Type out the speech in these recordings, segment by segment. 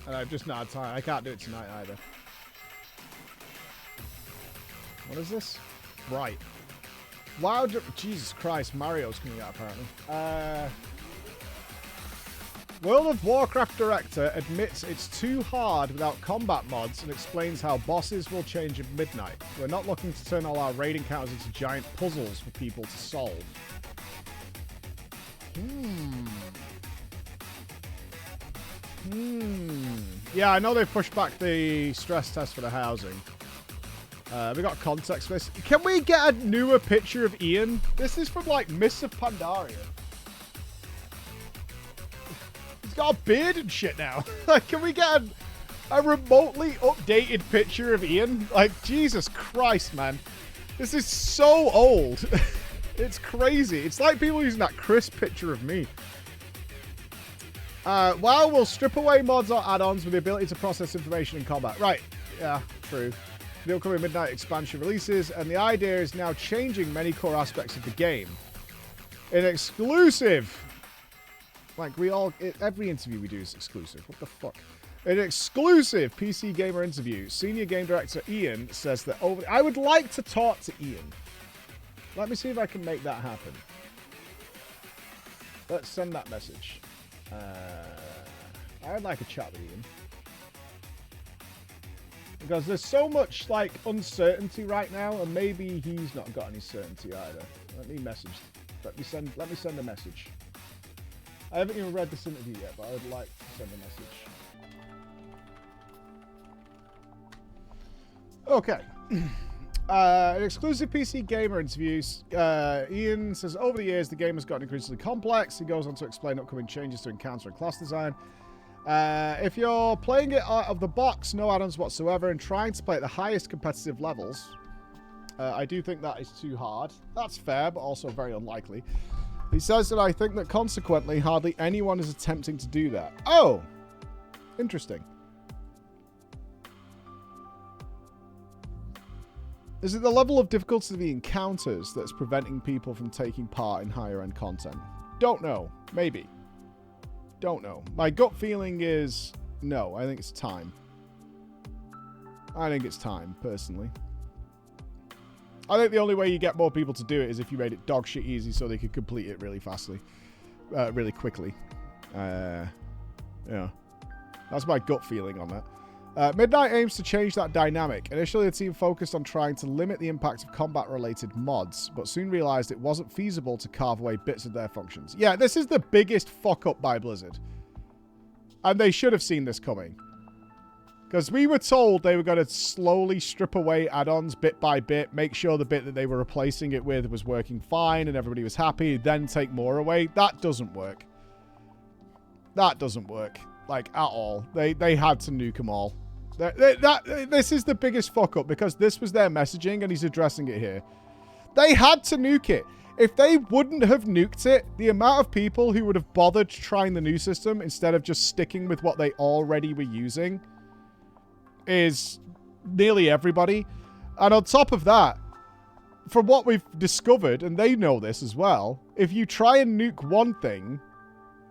And I've just not had time. I can't do it tonight either. What is this? Right. Wow, Jesus Christ, Mario's coming out apparently. World of Warcraft director admits it's too hard without combat mods and explains how bosses will change at midnight. We're not looking to turn all our raid encounters into giant puzzles for people to solve. Yeah, I know they've pushed back the stress test for the housing. We got context for this. Can we get a newer picture of Ian? This is from, like, Mists of Pandaria. He's got a beard and shit now. Like, can we get a remotely updated picture of Ian? Like, Jesus Christ, man. This is so old. It's crazy. It's like people using that crisp picture of me. WoW will strip away mods or add-ons with the ability to process information in combat. Right. Yeah, true. The upcoming Midnight expansion releases, and the idea is now changing many core aspects of the game. An exclusive... Like, every interview we do is exclusive. What the fuck? An exclusive PC Gamer interview. Senior Game Director Ian says that I would like to talk to Ian. Let me see if I can make that happen. Let's send that message. I would like a chat with Ian. Because there's so much, like, uncertainty right now, and maybe he's not got any certainty either. Let me send a message. I haven't even read this interview yet, but I would like to send a message. Okay. An exclusive PC Gamer interviews. Ian says, over the years, the game has gotten increasingly complex. He goes on to explain upcoming changes to encounter and class design. If you're playing it out of the box, no add-ons whatsoever, and trying to play at the highest competitive levels, I do think that is too hard. That's fair, but also very unlikely. He says that I think that consequently, hardly anyone is attempting to do that. Oh! Interesting. Is it the level of difficulty of the encounters that's preventing people from taking part in higher-end content? Don't know. Maybe. Don't know. My gut feeling is no. I think it's time. I think it's time, personally. I think the only way you get more people to do it is if you made it dog shit easy so they could complete it really really quickly. Yeah. That's my gut feeling on that. Midnight aims to change that dynamic. Initially, the team focused on trying to limit the impact of combat-related mods, but soon realized it wasn't feasible to carve away bits of their functions. Yeah, this is the biggest fuck-up by Blizzard. And they should have seen this coming. Because we were told they were going to slowly strip away add-ons bit by bit, make sure the bit that they were replacing it with was working fine and everybody was happy, then take more away. That doesn't work. That doesn't work. Like, at all. They had to nuke them all. This is the biggest fuck-up, because this was their messaging, and he's addressing it here. They had to nuke it. If they wouldn't have nuked it, the amount of people who would have bothered trying the new system instead of just sticking with what they already were using is nearly everybody. And on top of that, from what we've discovered, and they know this as well, if you try and nuke one thing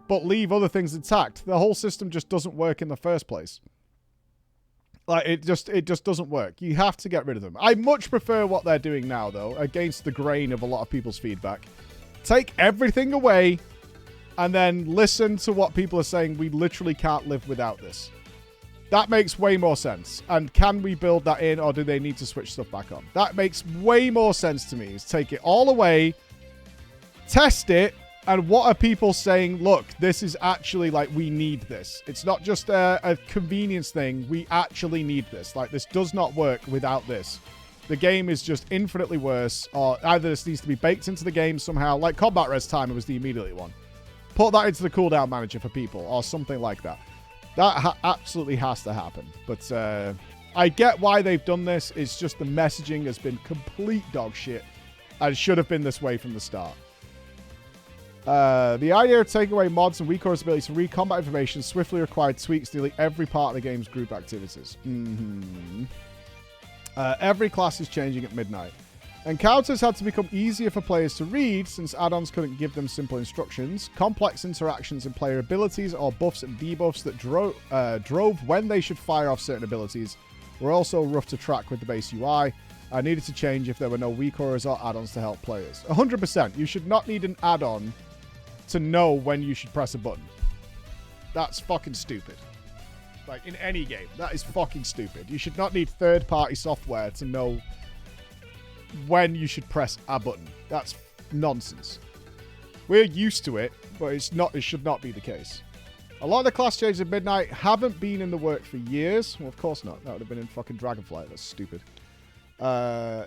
but leave other things intact, the whole system just doesn't work in the first place. Like, it just doesn't work. You have to get rid of them. I much prefer what they're doing now, though, against the grain of a lot of people's feedback. Take everything away and then listen to what people are saying. We literally can't live without this. That makes way more sense. And can we build that in, or do they need to switch stuff back on? That makes way more sense to me, is take it all away, test it, and what are people saying? Look, this is actually, like, we need this. It's not just a convenience thing. We actually need this. Like, this does not work without this. The game is just infinitely worse, or either this needs to be baked into the game somehow. Like combat res timer was the immediate one. Put that into the cooldown manager for people, or something like that. That absolutely has to happen. But I get why they've done this. It's just the messaging has been complete dog shit, and should have been this way from the start. The idea of taking away mods and WeCore's ability to read combat information swiftly required tweaks to nearly every part of the game's group activities. Every class is changing at midnight. Encounters had to become easier for players to read since add-ons couldn't give them simple instructions. Complex interactions in player abilities or buffs and debuffs that drove when they should fire off certain abilities were also rough to track with the base UI. I needed to change if there were no weak auras or add-ons to help players. 100%. You should not need an add-on to know when you should press a button. That's fucking stupid. Like, in any game, that is fucking stupid. You should not need third-party software to know when you should press a button. That's nonsense. We're used to it, but it should not be the case. A lot of the class changes at Midnight haven't been in the work for years. Well, of course not. That would have been in fucking Dragonflight. That's stupid.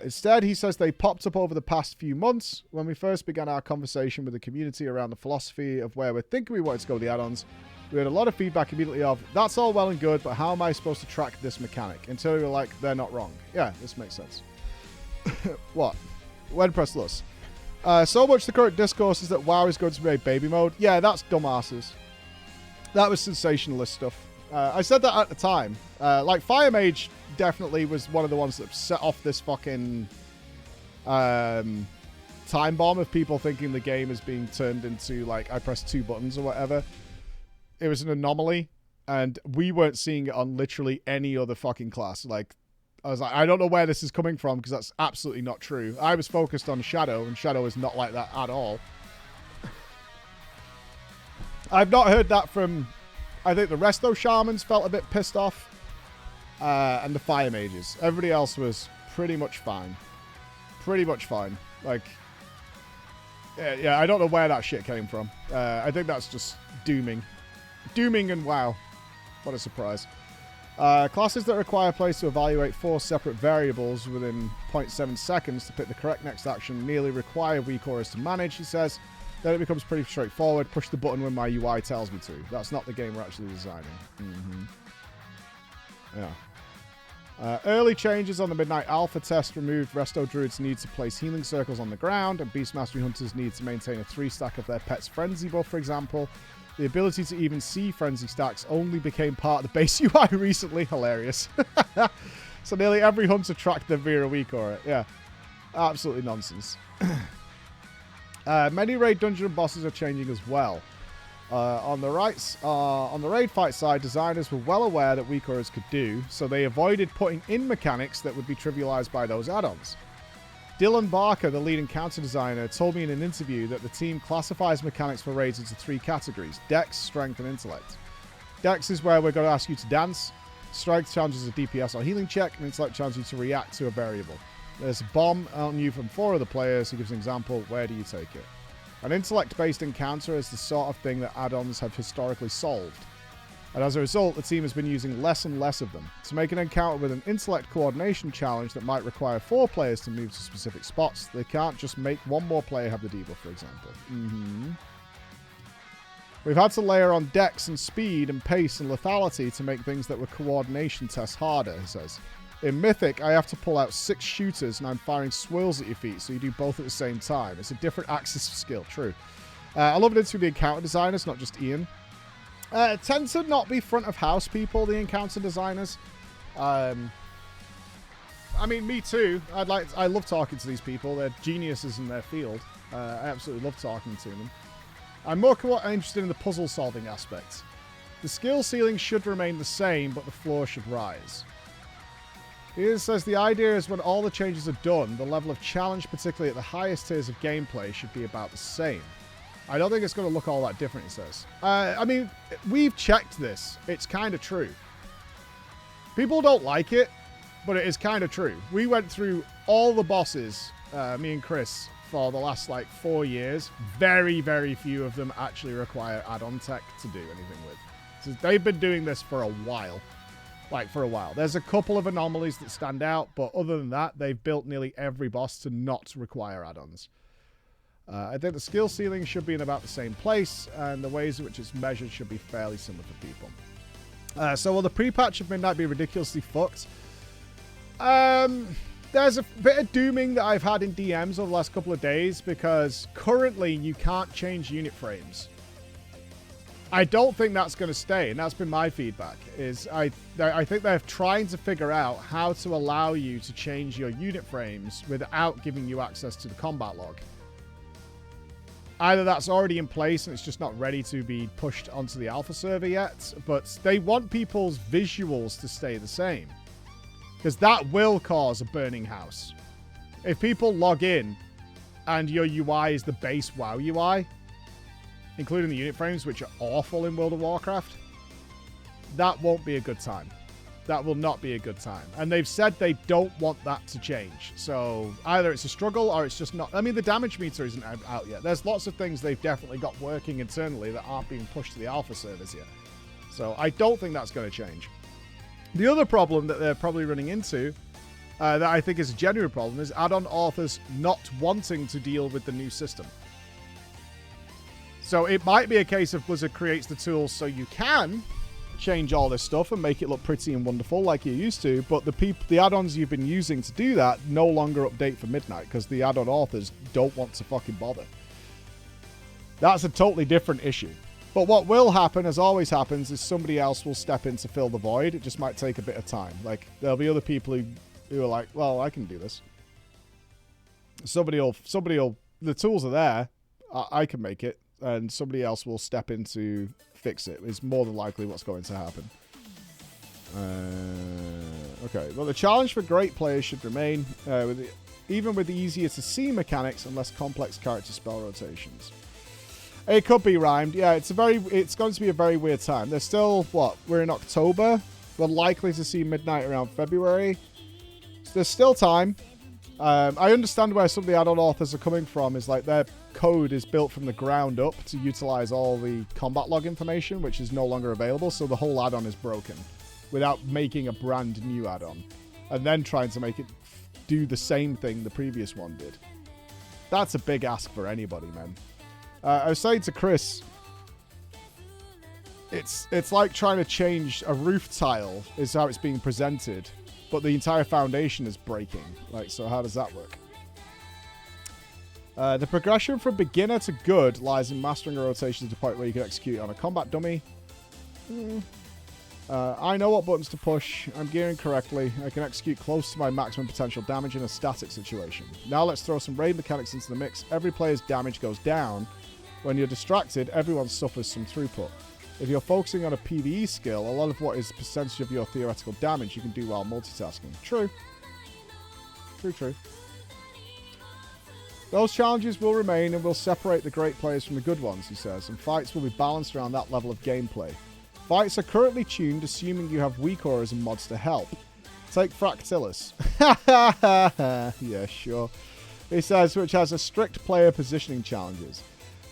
Instead, he says they popped up over the past few months. When we first began our conversation with the community around the philosophy of where we're thinking we wanted to go with the add-ons, we had a lot of feedback immediately of, that's all well and good, but how am I supposed to track this mechanic? Until we were like, they're not wrong. Yeah, this makes sense. What? When press Lust. So much the current discourse is that WoW is going to be a baby mode. Yeah, that's dumbasses. That was sensationalist stuff. I said that at the time. Like, Fire Mage definitely was one of the ones that set off this fucking time bomb of people thinking the game is being turned into, like, I press 2 buttons or whatever. It was an anomaly, and we weren't seeing it on literally any other fucking class. Like, I was like, I don't know where this is coming from, because that's absolutely not true. I was focused on Shadow, and Shadow is not like that at all. I've not heard that from... I think the resto shamans felt a bit pissed off. And the fire mages. Everybody else was pretty much fine. Pretty much fine. Like... Yeah, I don't know where that shit came from. I think that's just dooming. Dooming and WoW. What a surprise. Classes that require players to evaluate 4 separate variables within 0.7 seconds to pick the correct next action nearly require weak auras to manage, he says. Then it becomes pretty straightforward. Push the button when my UI tells me to. That's not the game we're actually designing. Yeah. Early changes on the Midnight Alpha test removed Resto Druids' need to place healing circles on the ground, and Beast Mastery Hunters need to maintain a 3-stack of their pet's Frenzy buff, for example. The ability to even see Frenzy stacks only became part of the base UI recently. Hilarious. So nearly every hunter tracked them via a weak aura. Yeah. Absolutely nonsense. Many raid dungeon bosses are changing as well. On the raid fight side, designers were well aware that weak auras could do, so they avoided putting in mechanics that would be trivialized by those add-ons. Dylan Barker, the lead encounter designer, told me in an interview that the team classifies mechanics for raids into 3 categories: Dex, Strength, and Intellect. Dex is where we're going to ask you to dance. Strength challenges a DPS or healing check, and Intellect challenges you to react to a variable. There's a bomb on you from 4 other players. He gives an example. Where do you take it? An intellect-based encounter is the sort of thing that add-ons have historically solved. And as a result, the team has been using less and less of them. To make an encounter with an intellect coordination challenge that might require 4 players to move to specific spots, they can't just make 1 more player have the debuff, for example. We've had to layer on dex and speed and pace and lethality to make things that were coordination tests harder, he says. In Mythic, I have to pull out 6 shooters and I'm firing swirls at your feet, so you do both at the same time. It's a different axis of skill, true. I love it into the encounter designers, not just Ian. Tend to not be front of house people, the encounter designers. I mean, me too. I love talking to these people. They're geniuses in their field. I absolutely love talking to them. I'm more interested in the puzzle solving aspects. The skill ceiling should remain the same, but the floor should rise. He says the idea is when all the changes are done, the level of challenge, particularly at the highest tiers of gameplay, should be about the same. I don't think it's going to look all that different, he says. I mean, we've checked this. It's kind of true. People don't like it, but it is kind of true. We went through all the bosses, me and Chris, for the last, 4 years. Very, very few of them actually require add-on tech to do anything with. So they've been doing this for a while. For a while. There's a couple of anomalies that stand out, but other than that, they've built nearly every boss to not require add-ons. I think the skill ceiling should be in about the same place, and the ways in which it's measured should be fairly similar for people. So will the pre-patch of Midnight be ridiculously fucked? There's a bit of dooming that I've had in DMs over the last couple of days, because currently you can't change unit frames. I don't think that's going to stay, and that's been my feedback. Is I think they're trying to figure out how to allow you to change your unit frames without giving you access to the combat log. Either that's already in place and it's just not ready to be pushed onto the alpha server yet, but they want people's visuals to stay the same, because that will cause a burning house. If people log in and your UI is the base WoW UI, including the unit frames, which are awful in World of Warcraft, that won't be a good time. That will not be a good time. And they've said they don't want that to change. So either it's a struggle or it's just not. I mean, the damage meter isn't out yet. There's lots of things they've definitely got working internally that aren't being pushed to the alpha servers yet. So I don't think that's going to change. The other problem that they're probably running into, that I think is a genuine problem, is add-on authors not wanting to deal with the new system. So it might be a case of Blizzard creates the tools so you can change all this stuff and make it look pretty and wonderful like you used to, but the add-ons you've been using to do that no longer update for midnight because the add-on authors don't want to fucking bother. That's a totally different issue. But what will happen, as always happens, is somebody else will step in to fill the void. It just might take a bit of time. Like, there'll be other people who are like, well, I can do this. Somebody will, the tools are there. I can make it. And somebody else will step in to fix it. Is more than likely what's going to happen. Okay, well, the challenge for great players should remain, even with the easier to see mechanics and less complex character spell rotations. It could be rhymed. Yeah, it's going to be a very weird time. There's still, we're in October. We're likely to see midnight around February. So there's still time. I understand where some of the add-on authors are coming from. Is like their code is built from the ground up to utilize all the combat log information, which is no longer available. So the whole add-on is broken without making a brand new add-on and then trying to make it do the same thing the previous one did. That's a big ask for anybody, man. I was saying to Chris, it's like trying to change a roof tile is how it's being presented, but the entire foundation is breaking. Like, so how does that work? The progression from beginner to good lies in mastering a rotation to the point where you can execute on a combat dummy. I know what buttons to push. I'm gearing correctly. I can execute close to my maximum potential damage in a static situation. Now let's throw some raid mechanics into the mix. Every player's damage goes down. When you're distracted, everyone suffers some throughput. If you're focusing on a PvE skill, a lot of what is percentage of your theoretical damage you can do while multitasking. True. True. Those challenges will remain and will separate the great players from the good ones, he says, and fights will be balanced around that level of gameplay. Fights are currently tuned, assuming you have weak auras and mods to help. Take Fractilis. Yeah, sure. He says, which has a strict player positioning challenges.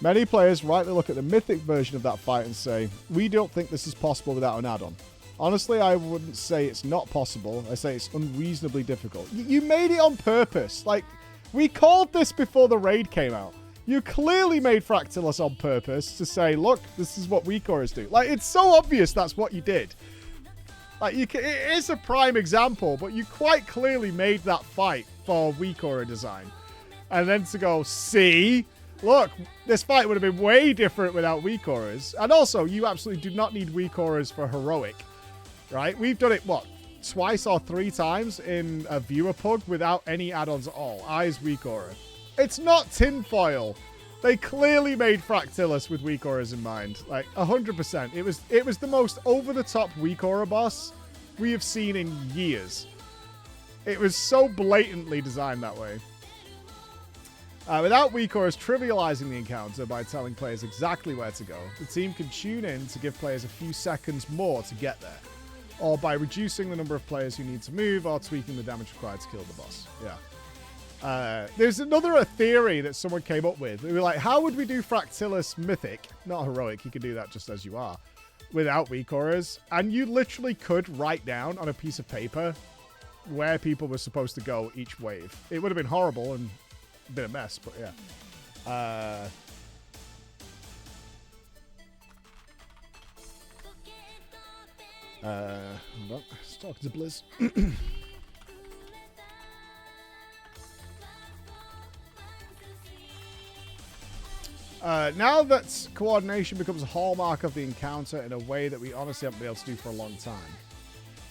Many players rightly look at the mythic version of that fight and say, we don't think this is possible without an add-on. Honestly, I wouldn't say it's not possible. I say it's unreasonably difficult. You made it on purpose. Like, we called this before the raid came out. You clearly made Fractilis on purpose to say, look, this is what weak auras do. Like, it's so obvious that's what you did. Like, it is a prime example, but you quite clearly made that fight for weak aura design. And then to go, see... Look, this fight would have been way different without weak auras. And also, you absolutely do not need weak auras for heroic, right? We've done it, twice or 3 times in a viewer pug without any add-ons at all. Eyes weak aura. It's not tinfoil. They clearly made Fractilis with weak auras in mind. Like, 100%. It was the most over-the-top weak aura boss we have seen in years. It was so blatantly designed that way. Without weak auras trivializing the encounter by telling players exactly where to go, the team can tune in to give players a few seconds more to get there, or by reducing the number of players who need to move or tweaking the damage required to kill the boss. Yeah. There's another theory that someone came up with. They were like, how would we do Fractilis Mythic? Not heroic, you could do that just as you are, without weak auras. And you literally could write down on a piece of paper where people were supposed to go each wave. It would have been horrible and been a mess, but yeah. Hold on. Let's talk to Blizz. Now that coordination becomes a hallmark of the encounter in a way that we honestly haven't been able to do for a long time.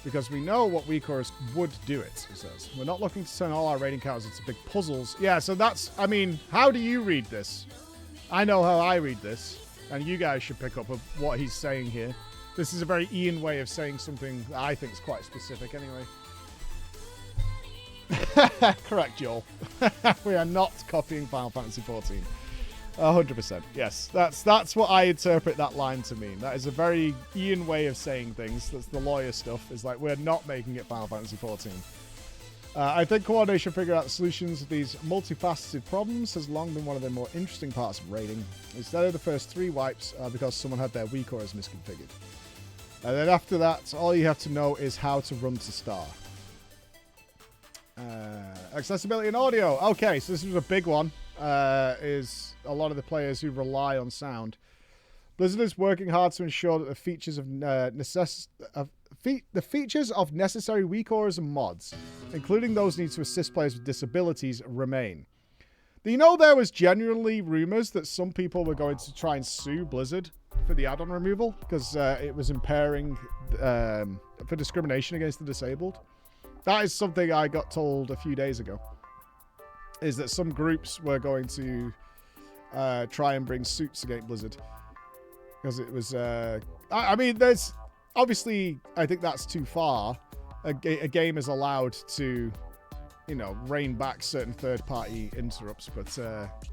Because we know what WeCores would do it, it says. We're not looking to turn all our raiding counters into big puzzles. Yeah, so that's, I mean, how do you read this? I know how I read this, and you guys should pick up of what he's saying here. This is a very Ian way of saying something that I think is quite specific anyway. Correct, Joel. We are not copying Final Fantasy XIV. 100%. Yes, that's what I interpret that line to mean. That is a very Ian way of saying things. That's the lawyer stuff. It's like, we're not making it Final Fantasy XIV. I think coordination figuring out the solutions of these multifaceted problems has long been one of the more interesting parts of raiding. Instead of the first 3 wipes because someone had their WeCores misconfigured. And then after that, all you have to know is how to run to star. Accessibility and audio. Okay, so this was a big one. Is a lot of the players who rely on sound. Blizzard is working hard to ensure that the features of necessary WeCores and mods, including those needed to assist players with disabilities, remain. Do you know there was genuinely rumors that some people were going to try and sue Blizzard for the add-on removal because it was impairing for discrimination against the disabled? That is something I got told a few days ago. Is that some groups were going to try and bring suits against Blizzard. Because it was... I mean, there's... Obviously, I think that's too far. A game is allowed to, you know, rein back certain third-party interrupts. But,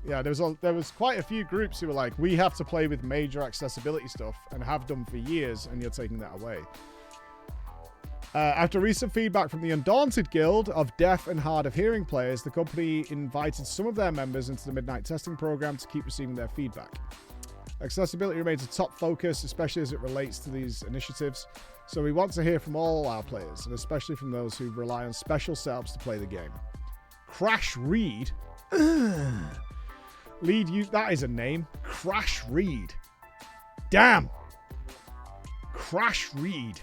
yeah, there was quite a few groups who were like, we have to play with major accessibility stuff and have done for years, and you're taking that away. After recent feedback from the Undaunted Guild of deaf and hard of hearing players, the company invited some of their members into the Midnight Testing Program to keep receiving their feedback. Accessibility remains a top focus, especially as it relates to these initiatives, so we want to hear from all our players, and especially from those who rely on special setups to play the game. Crash Reed? Lead you... That is a name. Crash Reed. Damn! Crash Reed.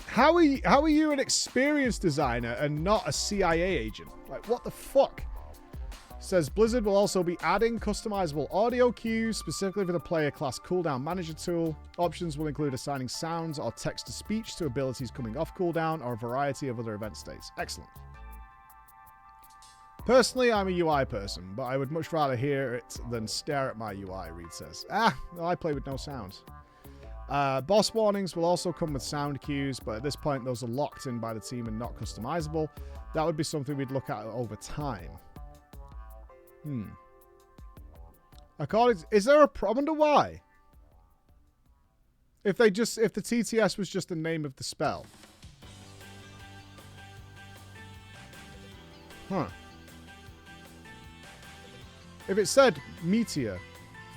How are you an experienced designer and not a CIA agent? Like, what the fuck? Says Blizzard will also be adding customizable audio cues specifically for the player class cooldown manager tool. Options will include assigning sounds or text-to-speech to abilities coming off cooldown or a variety of other event states. Excellent. Personally, I'm a UI person, but I would much rather hear it than stare at my UI, Reed says. Well, I play with no sounds. Boss warnings will also come with sound cues, but at this point those are locked in by the team and not customizable. That would be something we'd look at over time. Is there a problem? I wonder why. If the TTS was just the name of the spell. Huh. If it said Meteor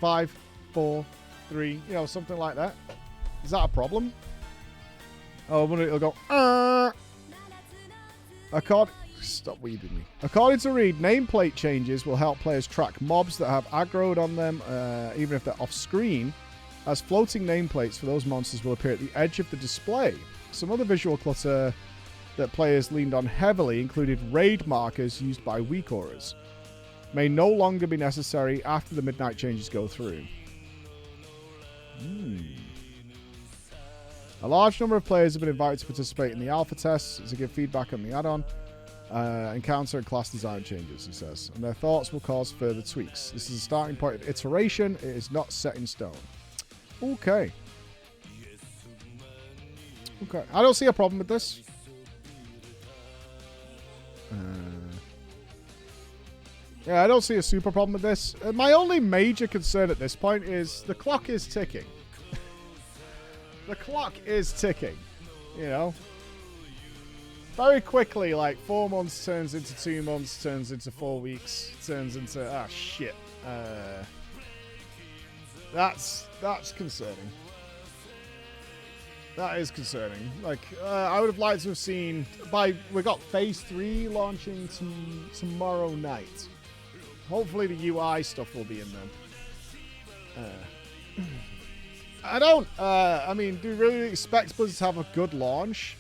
5, 4, 3, you know, something like that. Is that a problem? Oh, I wonder it'll go. Stop weeding me. According to Reed, nameplate changes will help players track mobs that have aggroed on them, even if they're off screen, as floating nameplates for those monsters will appear at the edge of the display. Some other visual clutter that players leaned on heavily included raid markers used by WeCores. May no longer be necessary after the midnight changes go through. A large number of players have been invited to participate in the alpha tests to give feedback on the add-on, encounter and class design changes, he says, and their thoughts will cause further tweaks. This is a starting point of iteration. It is not set in stone. Okay. Okay. I don't see a problem with this. Yeah, I don't see a super problem with this. My only major concern at this point is the clock is ticking. The clock is ticking, you know. Very quickly, like 4 months turns into 2 months, turns into 4 weeks, turns into shit. That's concerning. That is concerning. Like I would have liked to have seen we got Phase 3 launching tomorrow night. Hopefully the UI stuff will be in them. I mean, do you really expect Blizzard to have a good launch?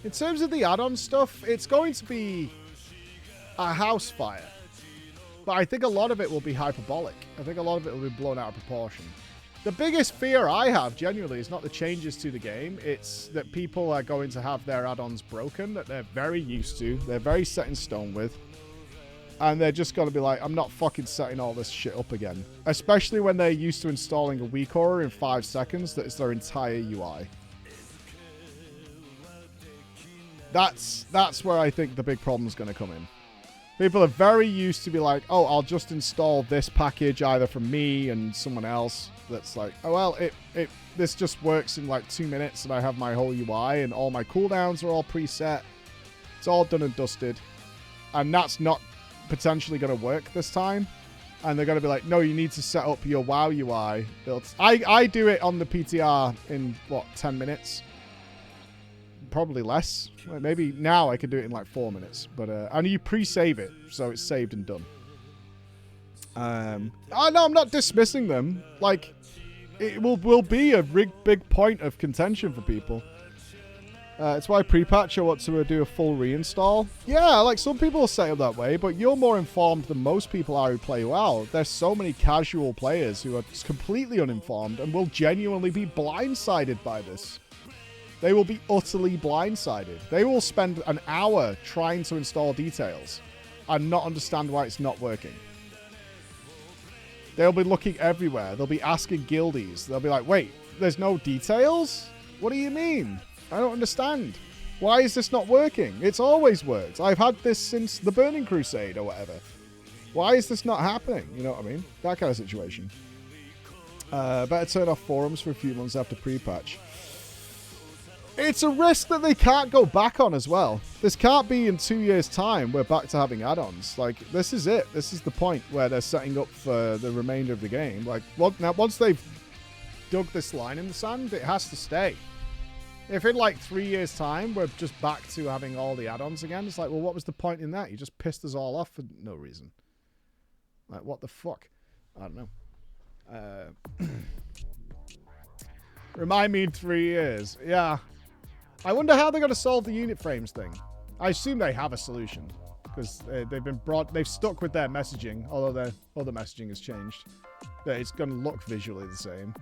In terms of the add-on stuff, it's going to be a house fire. But I think a lot of it will be hyperbolic. I think a lot of it will be blown out of proportion. The biggest fear I have, genuinely, is not the changes to the game. It's that people are going to have their add-ons broken, that they're very used to, they're very set in stone with. And they're just going to be like, I'm not fucking setting all this shit up again. Especially when they're used to installing a weak aura in 5 seconds. That is their entire UI. That's where I think the big problem's going to come in. People are very used to be like, oh, I'll just install this package either from me and someone else. That's like, oh, well, this just works in like 2 minutes and I have my whole UI and all my cooldowns are all preset. It's all done and dusted. And that's not potentially going to work this time. And they're going to be like, no, you need to set up your WoW UI. I do it on the PTR in, what, 10 minutes? Probably less. Well, maybe now I could do it in like 4 minutes. But and you pre-save it, so it's saved and done. Oh, no, I'm not dismissing them. Like, it will be a big point of contention for people. It's why pre-patch I want to do a full reinstall. Yeah, like some people say it that way, but you're more informed than most people are who play WoW. There's so many casual players who are completely uninformed and will genuinely be blindsided by this. They will be utterly blindsided. They will spend an hour trying to install details and not understand why it's not working. They'll be looking everywhere. They'll be asking guildies. They'll be like, wait, there's no details? What do you mean? I don't understand. Why is this not working? It's always worked. I've had this since the Burning Crusade or whatever. Why is this not happening? You know what I mean? That kind of situation. Better turn off forums for a few months after pre-patch. It's a risk that they can't go back on as well. This can't be in 2 years' time we're back to having add-ons. Like, this is it. This is the point where they're setting up for the remainder of the game. Like, now, once they've dug this line in the sand, it has to stay. If in, like, 3 years' time we're just back to having all the add-ons again, it's like, well, what was the point in that? You just pissed us all off for no reason. Like, what the fuck? I don't know. Remind me in 3 years. Yeah. I wonder how they're going to solve the unit frames thing. I assume they have a solution because they've stuck with their messaging, although their other messaging has changed. That it's going to look visually the same.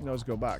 Let's go back.